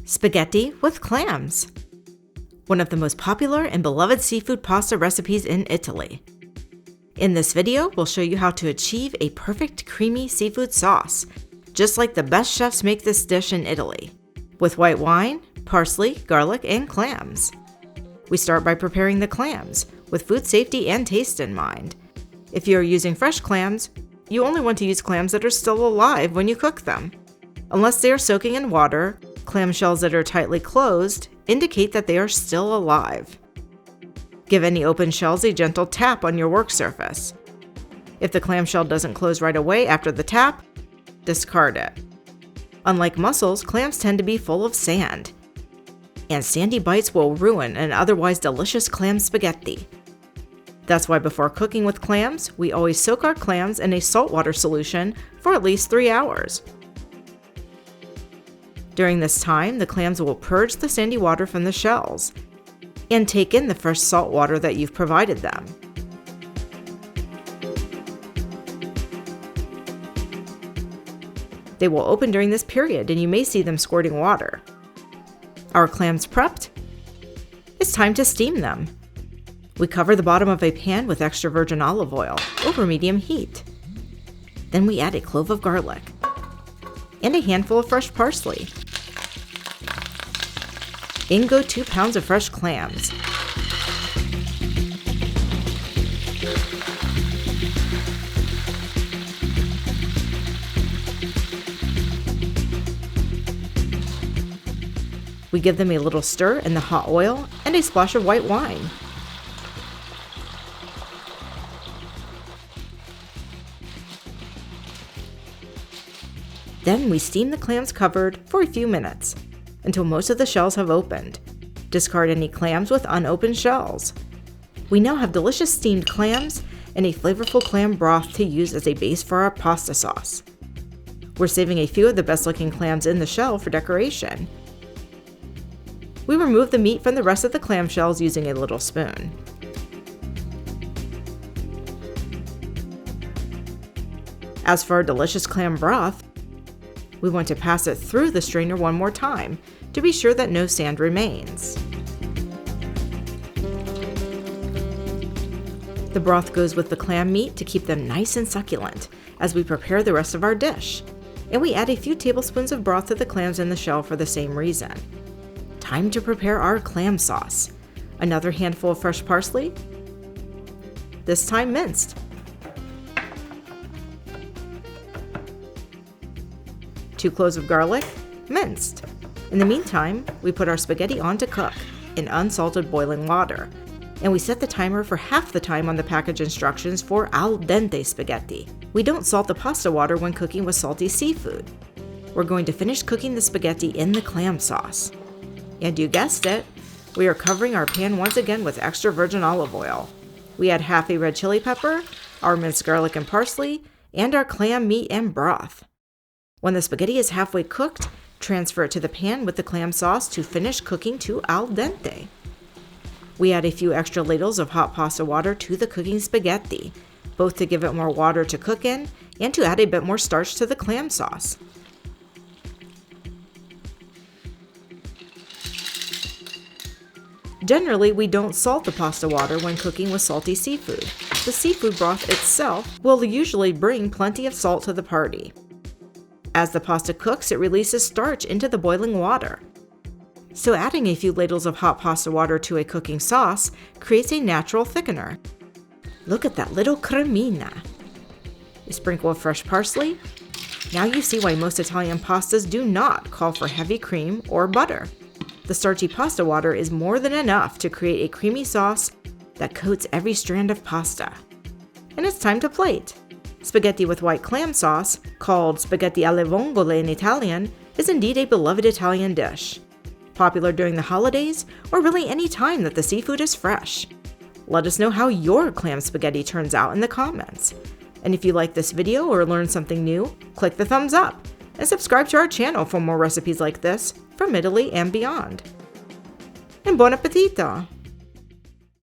Spaghetti with clams. One of the most popular and beloved seafood pasta recipes in Italy. In this video, we'll show you how to achieve a perfect creamy seafood sauce, just like the best chefs make this dish in Italy, with white wine, parsley, garlic, and clams. We start by preparing the clams, with food safety and taste in mind. If you are using fresh clams, you only want to use clams that are still alive when you cook them. Unless they are soaking in water, clam shells that are tightly closed indicate that they are still alive. Give any open shells a gentle tap on your work surface. If the clamshell doesn't close right away after the tap, discard it. Unlike mussels, clams tend to be full of sand, and sandy bites will ruin an otherwise delicious clam spaghetti. That's why before cooking with clams, we always soak our clams in a saltwater solution for at least 3 hours. During this time, the clams will purge the sandy water from the shells and take in the fresh salt water that you've provided them. They will open during this period, and you may see them squirting water. Our clams prepped, it's time to steam them. We cover the bottom of a pan with extra virgin olive oil over medium heat. Then we add a clove of garlic and a handful of fresh parsley. In go 2 pounds of fresh clams. We give them a little stir in the hot oil and a splash of white wine. Then we steam the clams covered for a few minutes, until most of the shells have opened. Discard any clams with unopened shells. We now have delicious steamed clams and a flavorful clam broth to use as a base for our pasta sauce. We're saving a few of the best looking clams in the shell for decoration. We remove the meat from the rest of the clam shells using a little spoon. As for our delicious clam broth, we want to pass it through the strainer one more time to be sure that no sand remains. The broth goes with the clam meat to keep them nice and succulent as we prepare the rest of our dish, and we add a few tablespoons of broth to the clams in the shell for the same reason. Time to prepare our clam sauce. Another handful of fresh parsley, this time minced. 2 cloves of garlic, minced. In the meantime, we put our spaghetti on to cook in unsalted boiling water, and we set the timer for half the time on the package instructions for al dente spaghetti. We don't salt the pasta water when cooking with salty seafood. We're going to finish cooking the spaghetti in the clam sauce. And you guessed it, we are covering our pan once again with extra virgin olive oil. We add half a red chili pepper, our minced garlic and parsley, and our clam meat and broth. When the spaghetti is halfway cooked, transfer it to the pan with the clam sauce to finish cooking to al dente. We add a few extra ladles of hot pasta water to the cooking spaghetti, both to give it more water to cook in and to add a bit more starch to the clam sauce. Generally, we don't salt the pasta water when cooking with salty seafood. The seafood broth itself will usually bring plenty of salt to the party. As the pasta cooks, it releases starch into the boiling water. So adding a few ladles of hot pasta water to a cooking sauce creates a natural thickener. Look at that little cremina. A sprinkle of fresh parsley. Now you see why most Italian pastas do not call for heavy cream or butter. The starchy pasta water is more than enough to create a creamy sauce that coats every strand of pasta. And it's time to plate. Spaghetti with white clam sauce, called spaghetti alle Vongole in Italian, is indeed a beloved Italian dish. Popular during the holidays, or really any time that the seafood is fresh. Let us know how your clam spaghetti turns out in the comments. And if you like this video or learned something new, click the thumbs up and subscribe to our channel for more recipes like this from Italy and beyond. And buon appetito!